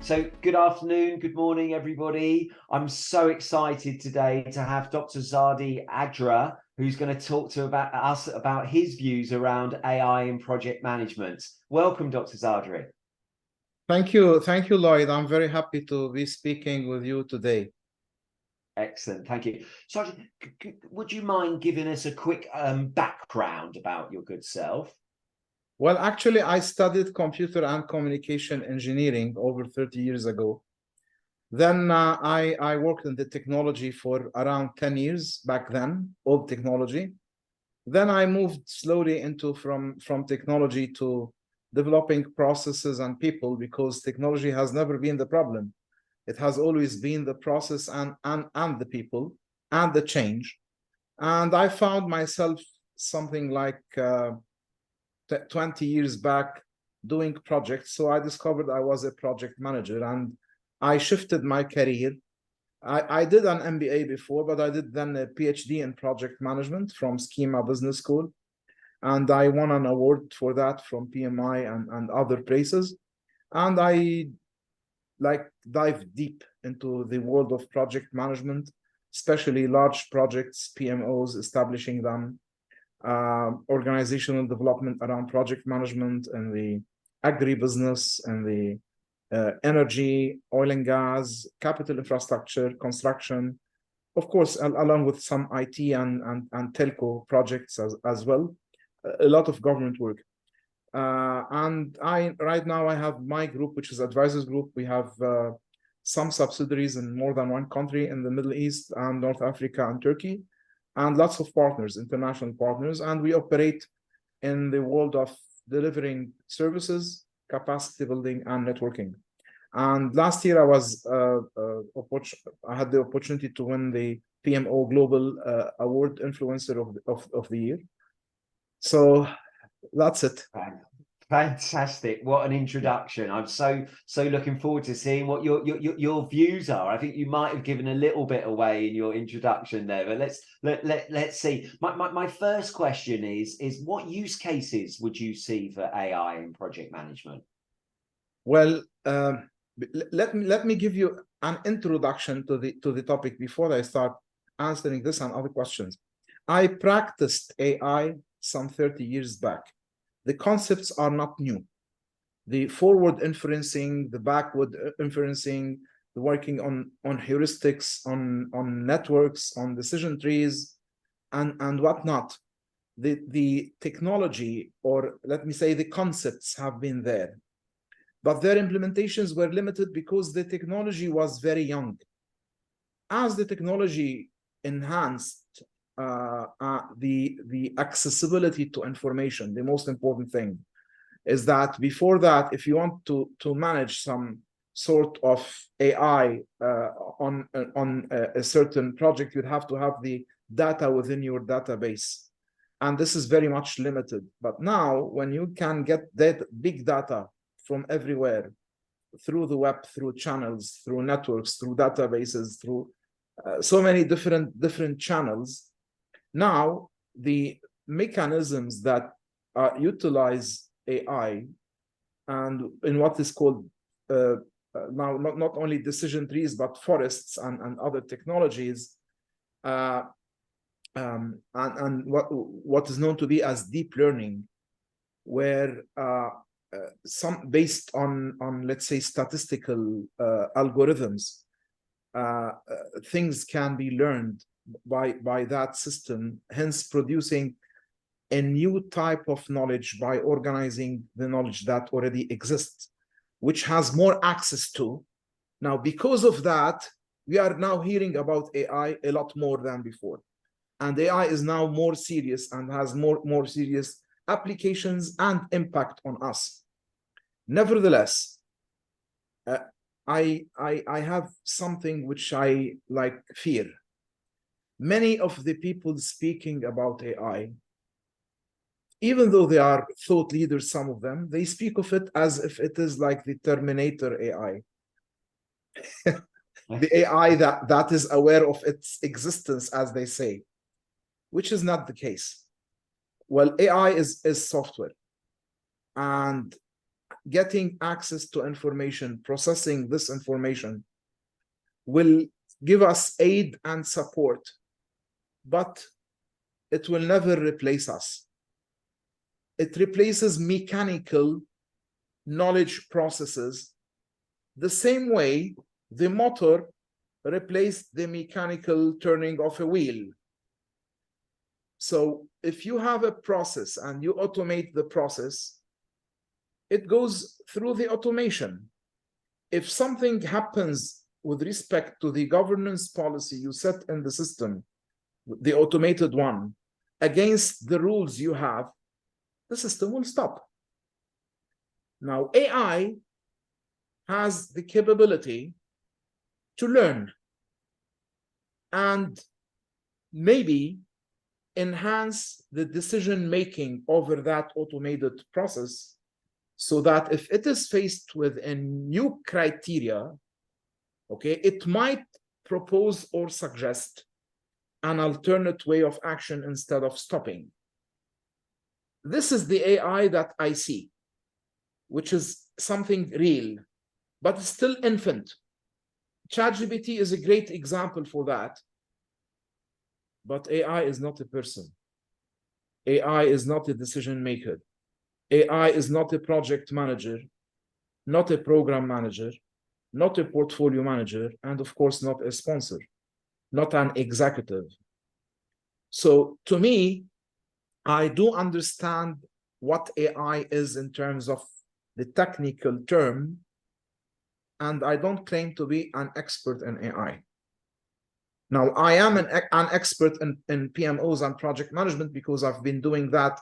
So good afternoon, good morning, everybody. I'm so excited today to have Dr. Saadi Adra, who's going to talk to us about his views around AI in project management. Welcome, Dr. Zadri. Thank you, Lloyd. I'm very happy to be speaking with you today. Excellent, thank you. So, would you mind giving us a quick background about your good self? Well, actually, I studied computer and communication engineering over 30 years ago. Then I worked in the technology for around 10 years back then, old technology. Then I moved slowly into from technology to developing processes and people, because technology has never been the problem. It has always been the process and the people and the change. And I found myself something like 20 years back doing projects. So I discovered I was a project manager and I shifted my career. I did an MBA before, but I did then a PhD in project management from Schema Business School. And I won an award for that from PMI and other places. And I dive deep into the world of project management, especially large projects, PMOs, establishing them, organizational development around project management and the agribusiness and the energy, oil and gas, capital infrastructure, construction, of course, along with some IT and telco projects as well, a lot of government work. And right now I have my group, which is Advisors Group. We have some subsidiaries in more than one country in the Middle East and North Africa and Turkey, and lots of partners, international partners. And we operate in the world of delivering services, capacity building, and networking. And last year I had the opportunity to win the PMO Global Award Influencer of the Year. So that's it. Fantastic. What an introduction. I'm so looking forward to seeing what your views are. I think you might have given a little bit away in your introduction there, but let's see. My first question is what use cases would you see for AI in project management? Well, let me give you an introduction to the topic before I start answering this and other questions. I practiced AI some 30 years back. The concepts are not new. The forward inferencing, the backward inferencing, the working on heuristics, on networks, on decision trees, and whatnot. The technology, or let me say the concepts, have been there, but their implementations were limited because the technology was very young. As the technology enhanced, the accessibility to information, the most important thing is that before that, if you want to manage some sort of AI on a certain project, you'd have to have the data within your database, and this is very much limited. But now, when you can get that big data from everywhere, through the web, through channels, through networks, through databases, through so many different channels, now the mechanisms that utilize AI and in what is called now not only decision trees but forests and other technologies, and what is known to be as deep learning, where some based on let's say statistical algorithms, things can be learned by that system, hence producing a new type of knowledge by organizing the knowledge that already exists, which has more access to. Now, because of that, we are now hearing about AI a lot more than before. And AI is now more serious and has more serious applications and impact on us. Nevertheless, I have something which I fear. Many of the people speaking about AI, even though they are thought leaders, some of them, they speak of it as if it is like the Terminator AI. The AI that is aware of its existence, as they say, which is not the case. Well, AI is software. And getting access to information, processing this information will give us aid and support, but it will never replace us. It replaces mechanical knowledge processes the same way the motor replaced the mechanical turning of a wheel. So if you have a process and you automate the process, it goes through the automation. If something happens with respect to the governance policy you set in the system, the automated one, against the rules you have, the system will stop. Now, AI has the capability to learn and maybe enhance the decision-making over that automated process, so that if it is faced with a new criteria, okay, it might propose or suggest an alternate way of action instead of stopping. This is the AI that I see, which is something real, but still infant. ChatGPT is a great example for that. But AI is not a person. AI is not a decision maker. AI is not a project manager, not a program manager, not a portfolio manager, and of course, not a sponsor, not an executive. So to me, I do understand what AI is in terms of the technical term, and I don't claim to be an expert in AI. Now, I am an expert in PMOs and project management because I've been doing that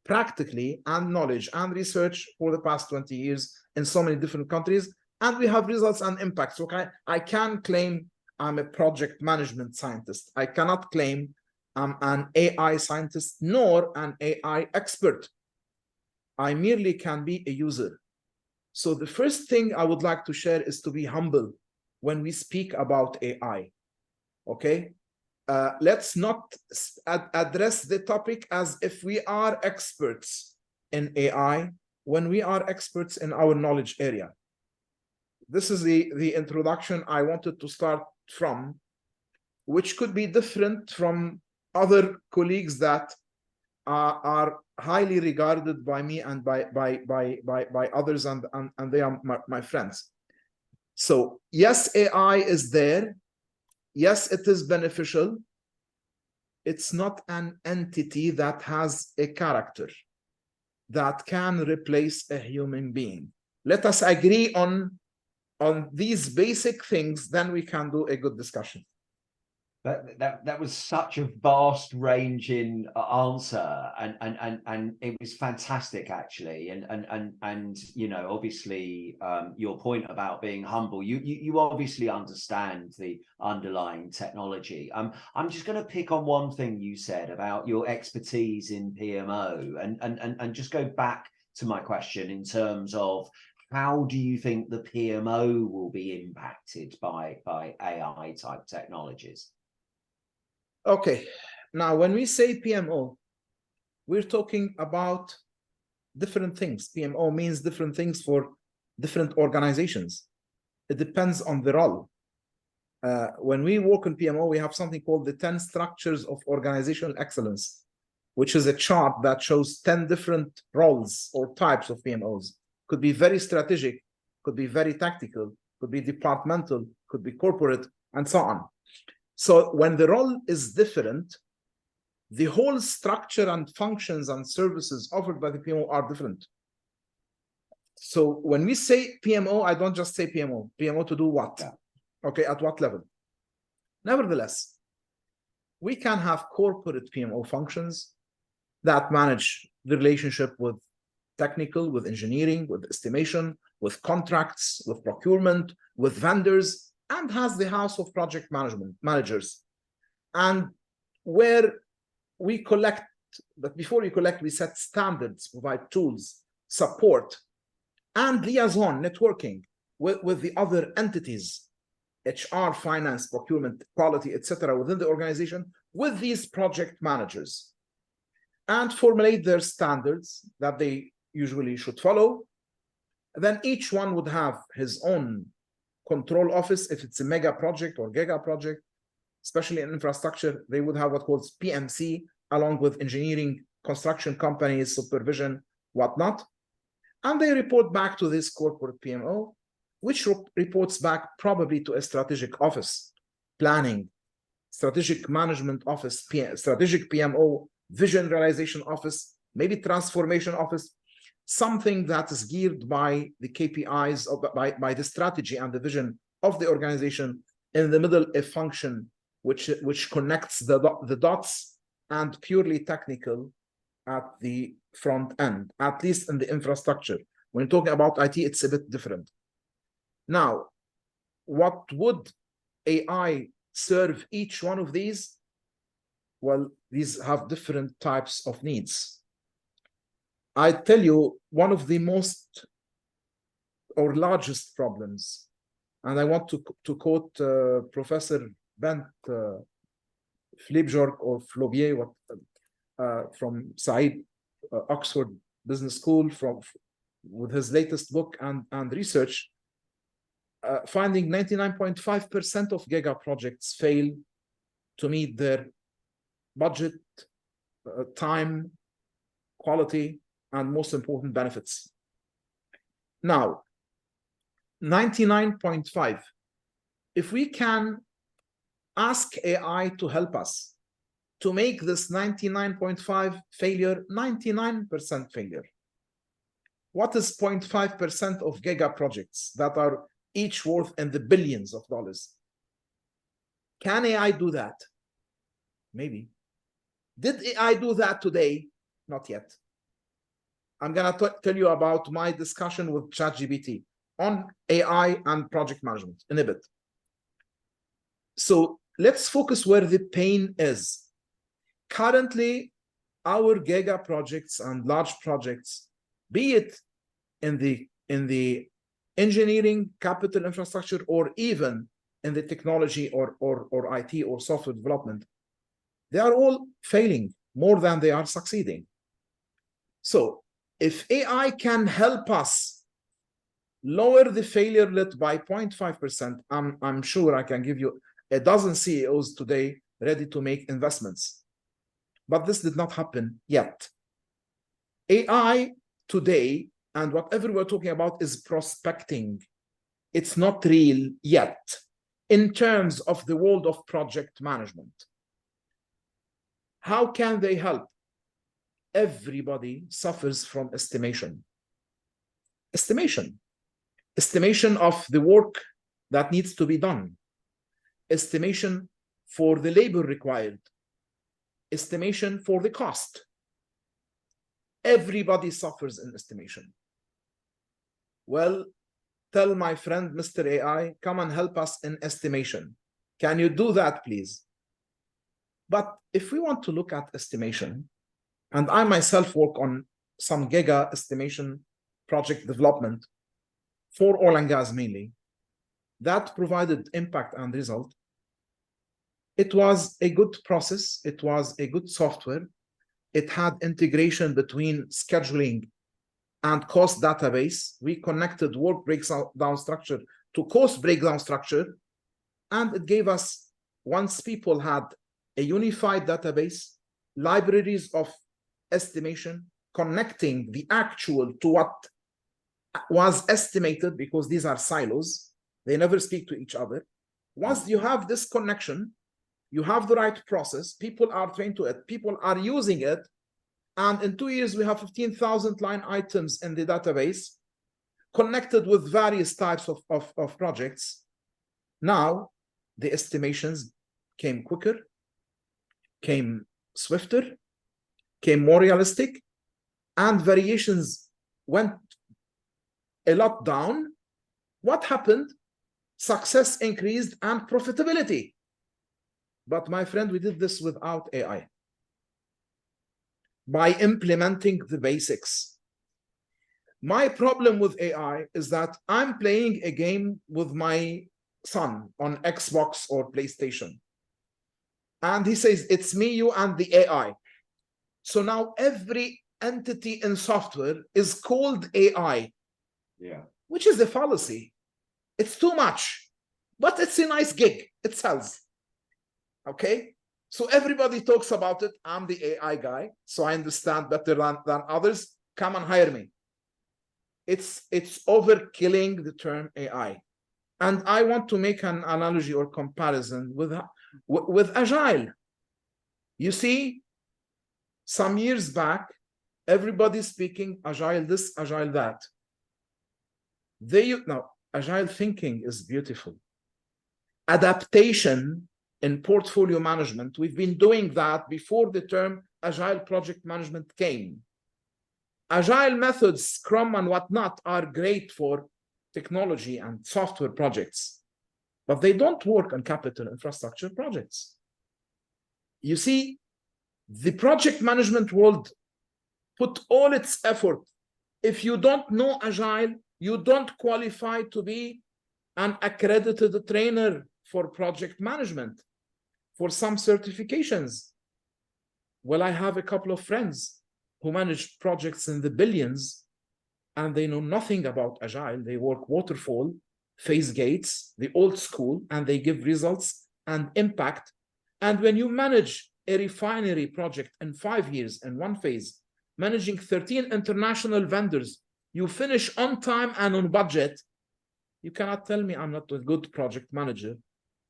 practically and knowledge and research for the past 20 years in so many different countries, and we have results and impacts. So I can claim I'm a project management scientist. I cannot claim I'm an AI scientist nor an AI expert. I merely can be a user. So the first thing I would like to share is to be humble when we speak about AI. Okay, let's not address the topic as if we are experts in AI when we are experts in our knowledge area. This is the introduction I wanted to start from, which could be different from other colleagues that are highly regarded by me and by others, and they are my friends. So yes, AI is there. Yes, it is beneficial. It's not an entity that has a character that can replace a human being. Let us agree on these basic things, then we can do a good discussion. That was such a vast ranging answer, and it was fantastic actually, and you know, obviously your point about being humble, you obviously understand the underlying technology. I'm just going to pick on one thing you said about your expertise in PMO, and just go back to my question in terms of how do you think the PMO will be impacted by AI type technologies? Okay, now when we say PMO, we're talking about different things. PMO means different things for different organizations. It depends on the role. When we work in PMO, we have something called the 10 structures of organizational excellence, which is a chart that shows 10 different roles or types of PMOs. Could be very strategic, could be very tactical, could be departmental, could be corporate, and so on. So when the role is different, the whole structure and functions and services offered by the PMO are different. So when we say PMO, I don't just say PMO. PMO to do what? Yeah. Okay, at what level? Nevertheless, we can have corporate PMO functions that manage the relationship with technical, with engineering, with estimation, with contracts, with procurement, with vendors, and has the house of project management managers, and where we collect, but before we collect, we set standards, provide tools, support, and liaison, networking with the other entities, HR, finance, procurement, quality, etc., within the organization, with these project managers, and formulate their standards that they usually should follow, Then each one would have his own control office. If it's a mega project or giga project, especially in infrastructure, they would have what calls PMC, along with engineering, construction companies, supervision, whatnot. And they report back to this corporate PMO, which reports back probably to a strategic office, planning, strategic management office, strategic PMO, vision realization office, maybe transformation office, something that is geared by the KPIs, by the strategy and the vision of the organization. In the middle, a function which connects the dots, and purely technical at the front end, at least in the infrastructure. When you're talking about IT, it's a bit different. Now, what would AI serve each one of these? Well, these have different types of needs. I tell you, one of the most or largest problems, and I want to quote Professor Bent Fliebjorg or Flobier from Said Oxford Business School, with his latest book and research, finding 99.5% of giga projects fail to meet their budget, time, quality, and most important, benefits. Now, 99.5, if we can ask AI to help us to make this 99.5 failure 99% failure, what is 0.5% of giga projects that are each worth in the billions of dollars? Can AI do that? Maybe. Did AI do that today? Not yet. I'm going to tell you about my discussion with ChatGPT on AI and project management in a bit. So let's focus where the pain is. Currently, our giga projects and large projects, be it in the engineering, capital infrastructure, or even in the technology or IT or software development, they are all failing more than they are succeeding. So if AI can help us lower the failure rate by 0.5%, I'm sure I can give you a dozen CEOs today ready to make investments. But this did not happen yet. AI today, and whatever we're talking about, is prospecting. It's not real yet in terms of the world of project management. How can they help? Everybody suffers from estimation. Estimation of the work that needs to be done. Estimation for the labor required. Estimation for the cost. Everybody suffers in estimation. Well, tell my friend, Mr. AI, come and help us in estimation. Can you do that, please? But if we want to look at estimation, and I myself work on some giga estimation project development for oil and gas mainly, that provided impact and result. It was a good process. It was a good software. It had integration between scheduling and cost database. We connected work breakdown structure to cost breakdown structure. And it gave us, once people had a unified database, libraries of estimation, connecting the actual to what was estimated, because these are silos. They never speak to each other. Once you have this connection, you have the right process, people are trained to it, people are using it, and in 2 years, we have 15,000 line items in the database connected with various types of projects. Now, the estimations came quicker, came swifter, came more realistic, and variations went a lot down. What happened? Success increased and profitability. But my friend, we did this without AI. By implementing the basics. My problem with AI is that I'm playing a game with my son on Xbox or PlayStation. And he says, it's me, you, and the AI. So now every entity in software is called AI. Yeah. which is a fallacy. It's too much, but it's a nice gig. It sells. Okay. So everybody talks about it. I'm the AI guy, so I understand better than others. Come and hire me. It's overkilling the term AI. And I want to make an analogy or comparison with Agile. You see, some years back, everybody's speaking Agile this, Agile that. Now, Agile thinking is beautiful. Adaptation in portfolio management, we've been doing that before the term Agile project management came. Agile methods, Scrum and whatnot, are great for technology and software projects, but they don't work on capital infrastructure projects. You see, the project management world put all its effort. If you don't know Agile, you don't qualify to be an accredited trainer for project management, for some certifications. Well, I have a couple of friends who manage projects in the billions, and they know nothing about Agile. They work waterfall, phase gates, the old school, and they give results and impact. And when you manage a refinery project in 5 years in one phase, managing 13 international vendors, you finish on time and on budget, you cannot tell me I'm not a good project manager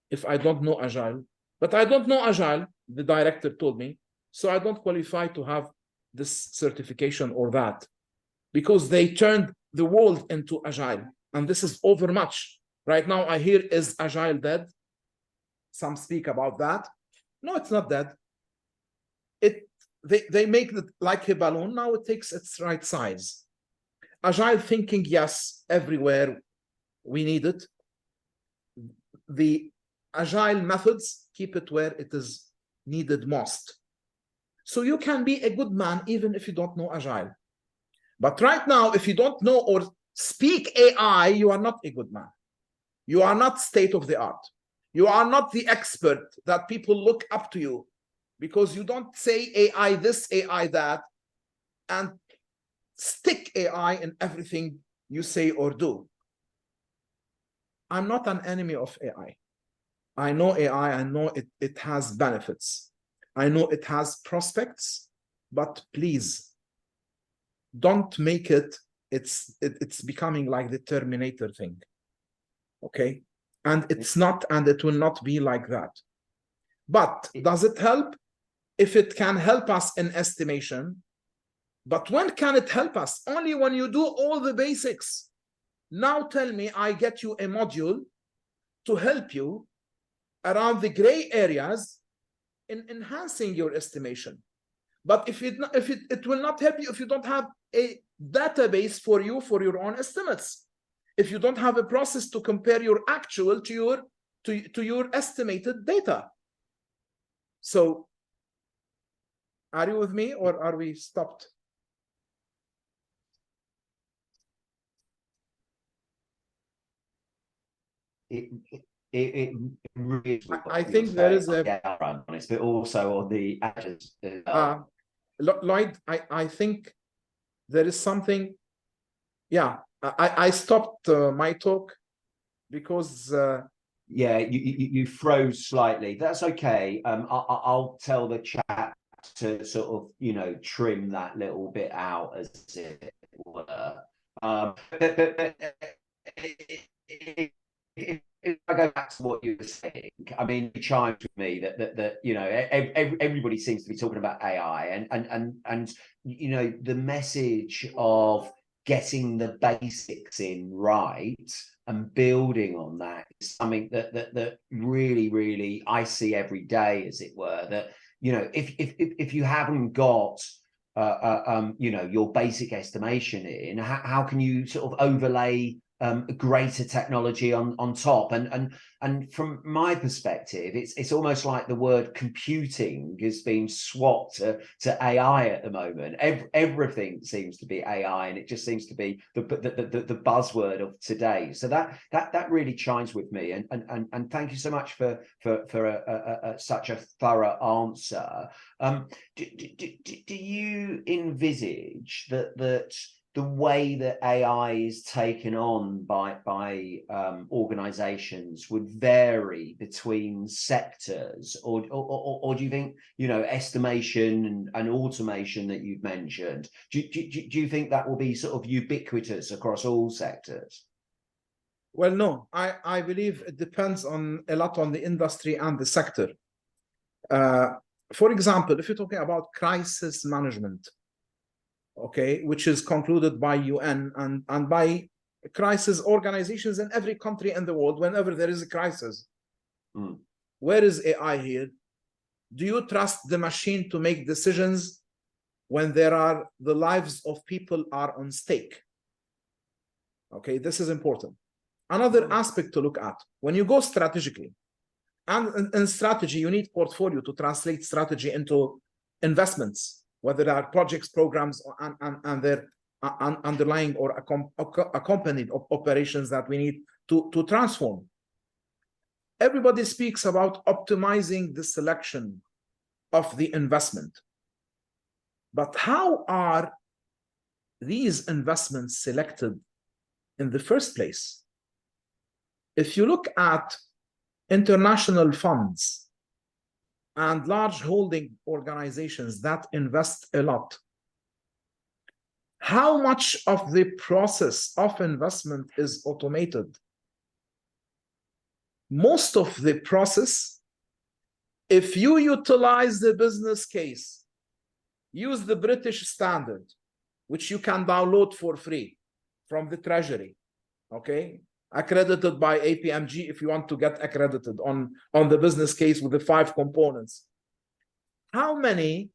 if I don't know Agile. But I don't know Agile, the director told me, so I don't qualify to have this certification or that, because they turned the world into Agile. And this is overmuch. Right now, I hear, is Agile dead? Some speak about that. No, it's not dead. They make it like a balloon. Now it takes its right size. Agile thinking, yes, everywhere we need it. The Agile methods, keep it where it is needed most. So you can be a good man even if you don't know Agile. But right now, if you don't know or speak AI, you are not a good man. You are not state of the art. You are not the expert that people look up to you, because you don't say AI this, AI that, and stick AI in everything you say or do. I'm not an enemy of AI. I know AI, I know it has benefits. I know it has prospects, but please don't make it's becoming like the Terminator thing. Okay? And it's not, and it will not be like that. But does it help? If it can help us in estimation, but when can it help us? Only when you do all the basics. Now tell me, I get you a module to help you around the gray areas in enhancing your estimation. But if it will not help you if you don't have a database for you for your own estimates, if you don't have a process to compare your actual to your estimated data. So are you with me, or are we stopped? It really I think there is a but also on the actors. Lloyd, I think there is something. Yeah, I stopped my talk because yeah, you froze slightly. That's okay. I'll tell the chat to sort of trim that little bit out, as it were. But if I go back to what you were saying, I mean, it chimes with me that everybody seems to be talking about AI, and the message of getting the basics in right and building on that is something that really I see every day, as it were. That if you haven't got your basic estimation in, how can you sort of overlay greater technology on top? And from my perspective, it's almost like the word computing is being swapped to AI at the moment. Everything seems to be AI, and it just seems to be the buzzword of today. So that really chimes with me. And thank you so much for such a thorough answer. Do you envisage that the way that AI is taken on by organizations would vary between sectors, or do you think, you know, estimation and automation that you've mentioned, do you think that will be sort of ubiquitous across all sectors? Well, no, I believe it depends a lot on the industry and the sector. For example, if you're talking about crisis management, okay, which is concluded by UN and by crisis organizations in every country in the world, whenever there is a crisis. Where is AI here? Do you trust the machine to make decisions when the lives of people are on stake? Okay, this is important. Another aspect to look at, when you go strategically, and in strategy, you need portfolio to translate strategy into investments, whether they are projects, programs, and their underlying or accompanied operations that we need to transform. Everybody speaks about optimizing the selection of the investment. But how are these investments selected in the first place? If you look at international funds and large holding organizations that invest a lot, how much of the process of investment is automated? Most of the process, if you utilize the business case, use the British standard, which you can download for free from the Treasury, okay? Accredited by APMG if you want to get accredited on the business case with the 5 components. How many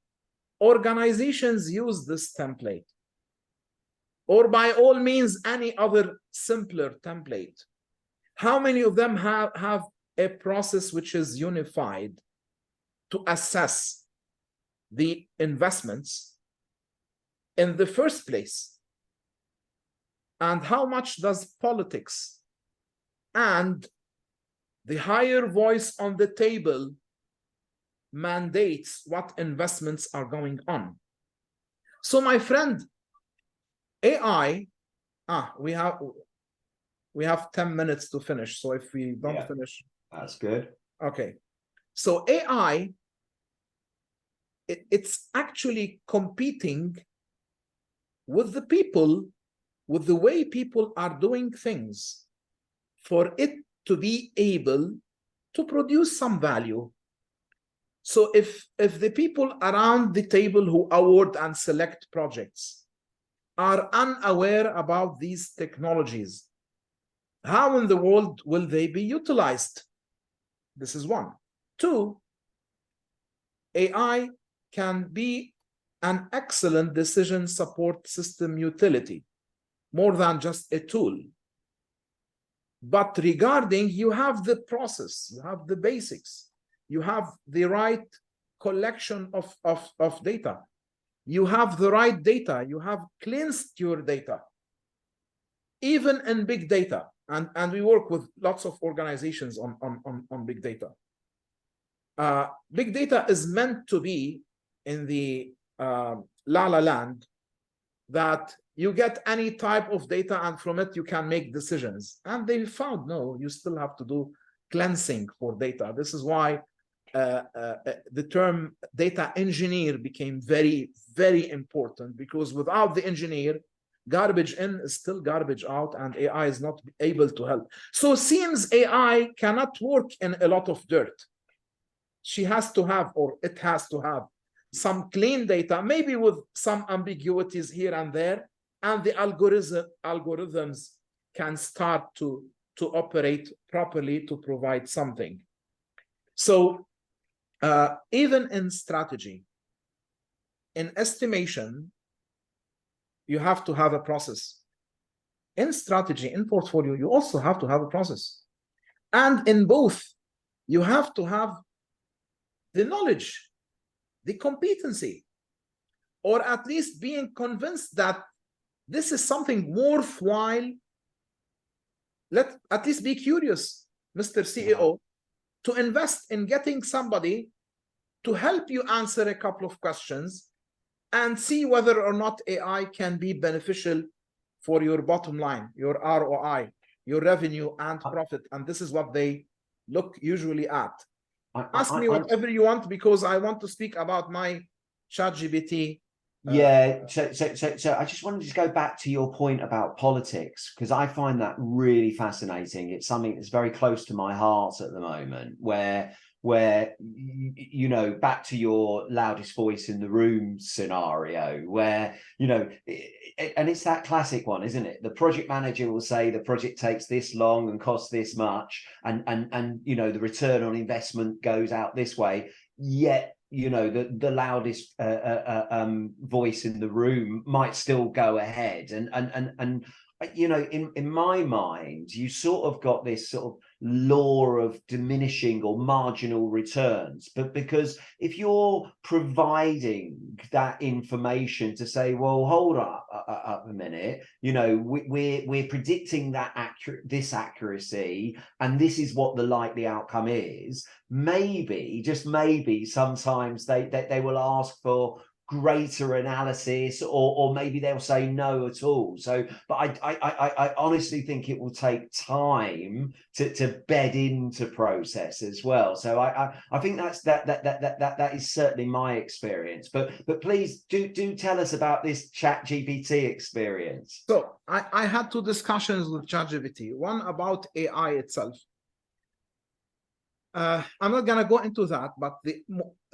organizations use this template? Or by all means, any other simpler template? How many of them have a process which is unified to assess the investments in the first place? And how much does politics and the higher voice on the table mandates what investments are going on? So my friend, AI, we have 10 minutes to finish. So if we don't finish. That's good. Okay. So AI, it's actually competing with the people, with the way people are doing things, for it to be able to produce some value. So if the people around the table who award and select projects are unaware about these technologies, how in the world will they be utilized? This is one. 2, AI can be an excellent decision support system utility, more than just a tool. But regarding, you have the process, you have the basics, you have the right collection of data, you have the right data, you have cleansed your data, even in big data. And we work with lots of organizations on big data. Big data is meant to be in the la la land that you get any type of data and from it you can make decisions. And they found, no, you still have to do cleansing for data. This is why the term data engineer became very, very important, because without the engineer, garbage in is still garbage out, and AI is not able to help. So it seems AI cannot work in a lot of dirt. She has to have, or it has to have, some clean data, maybe with some ambiguities here and there, and the algorithms can start to operate properly to provide something. So even in strategy, in estimation, you have to have a process. In strategy, in portfolio, you also have to have a process. And in both, you have to have the knowledge, the competency, or at least being convinced that this is something worthwhile. Let at least be curious, Mr. CEO, to invest in getting somebody to help you answer a couple of questions and see whether or not AI can be beneficial for your bottom line, your ROI, your revenue and profit. And this is what they look usually at. Ask me whatever you want, because I want to speak about my ChatGPT. Yeah, so I just wanted to go back to your point about politics, because I find that really fascinating. It's something that's very close to my heart at the moment, where you know, back to your loudest voice in the room scenario, where, you know, and it's that classic one, isn't it? The project manager will say the project takes this long and costs this much, and you know, the return on investment goes out this way, yet, you know, the loudest voice in the room might still go ahead, and you know, in my mind, you sort of got this sort of law of diminishing or marginal returns. But because if you're providing that information to say, well, hold up a minute, you know, we're predicting that this accuracy, and this is what the likely outcome is, maybe, just maybe, sometimes they will ask for greater analysis, or maybe they'll say no at all. So, but I honestly think it will take time to bed into process as well. So I think that is certainly my experience. But please do tell us about this ChatGPT experience. So I had two discussions with ChatGPT. One about AI itself. I'm not going to go into that, but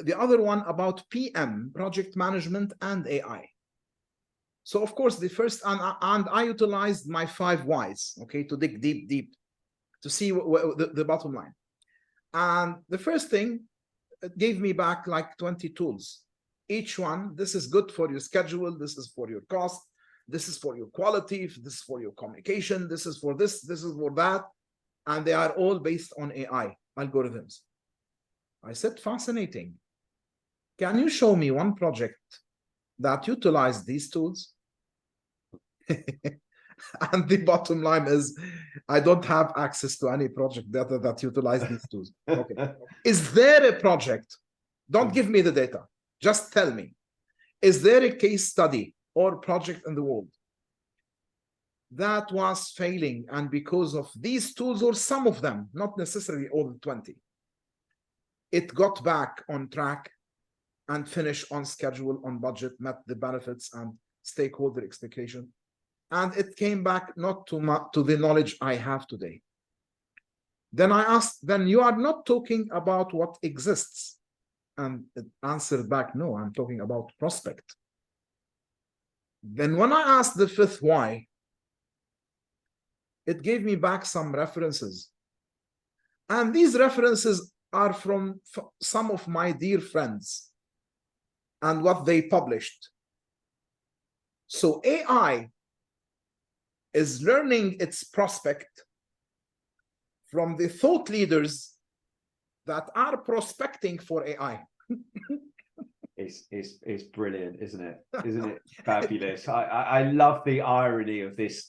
the other one about PM, project management, and AI. So, of course, the first, and I utilized my 5 whys, okay, to dig deep, to see the bottom line. And the first thing, it gave me back like 20 tools. Each one, this is good for your schedule, this is for your cost, this is for your quality, this is for your communication, this is for this is for that. And they are all based on AI algorithms. I said, fascinating. Can you show me one project that utilized these tools? And the bottom line is, I don't have access to any project data that utilize these tools. Okay. Is there a project? Don't give me the data. Just tell me. Is there a case study or project in the world that was failing, and because of these tools, or some of them, not necessarily all the 20, it got back on track and finished on schedule, on budget, met the benefits and stakeholder expectation, and it came back not to the knowledge I have today? Then I asked, then you are not talking about what exists? And it answered back, no, I'm talking about prospect. Then when I asked the 5th why, it gave me back some references. And these references are from some of my dear friends and what they published. So AI is learning its prospect from the thought leaders that are prospecting for AI. It's brilliant, isn't it? Isn't it fabulous? I love the irony of this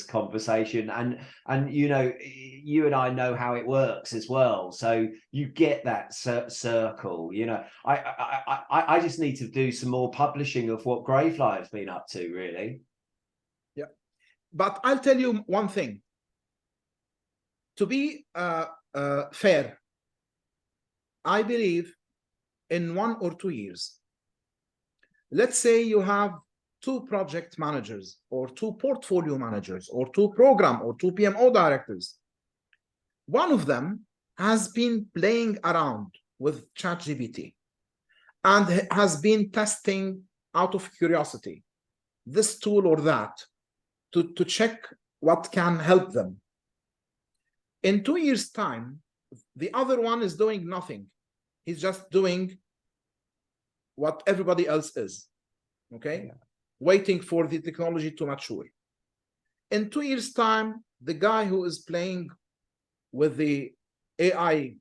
conversation, and you know, you and I know how it works as well. So you get that circle. You know, I just need to do some more publishing of what Greyfly has been up to, really. Yeah, but I'll tell you one thing. To be fair, I believe in 1 or 2 years, let's say you have 2 project managers, or 2 portfolio managers, or 2 program or 2 PMO directors. One of them has been playing around with ChatGPT and has been testing out of curiosity this tool or that to check what can help them. In 2 years' time, the other one is doing nothing. He's just doing what everybody else is, okay? Yeah. Waiting for the technology to mature. In 2 years' time, the guy who is playing with the AI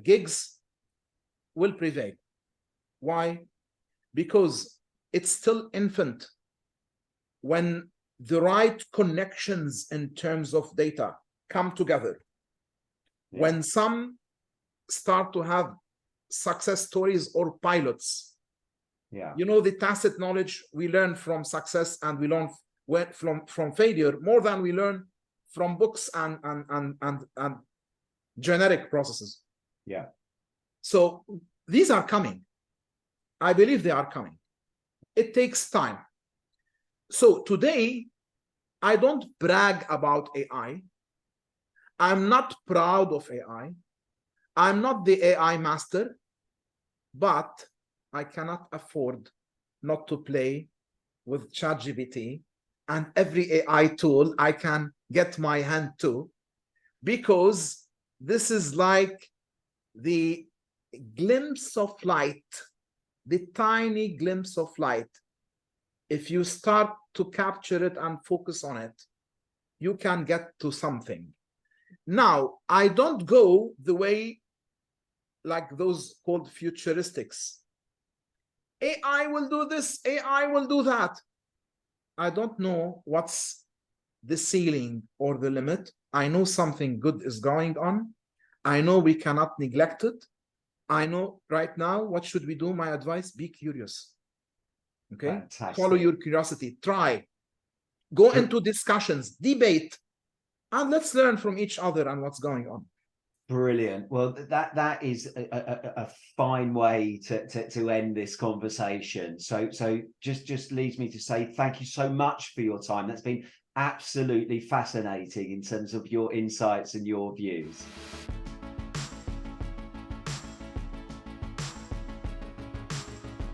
gigs will prevail. Why? Because it's still infant. When the right connections in terms of data come together, yeah. When some start to have success stories or pilots, Yeah. You know, the tacit knowledge, we learn from success and we learn from failure more than we learn from books and generic processes. Yeah. So these are coming. I believe they are coming. It takes time. So today, I don't brag about AI. I'm not proud of AI. I'm not the AI master, but I cannot afford not to play with ChatGPT and every AI tool I can get my hand to, because this is like the glimpse of light, the tiny glimpse of light. If you start to capture it and focus on it, you can get to something. Now, I don't go the way like those called futuristics. AI will do this, AI will do that. I don't know what's the ceiling or the limit. I know something good is going on. I know we cannot neglect it. I know right now, what should we do? My advice, be curious. Okay? Fantastic. Follow your curiosity. Try. Go into discussions, debate, and let's learn from each other and what's going on. Brilliant. Well, that is a fine way to end this conversation. So just leaves me to say thank you so much for your time. That's been absolutely fascinating in terms of your insights and your views.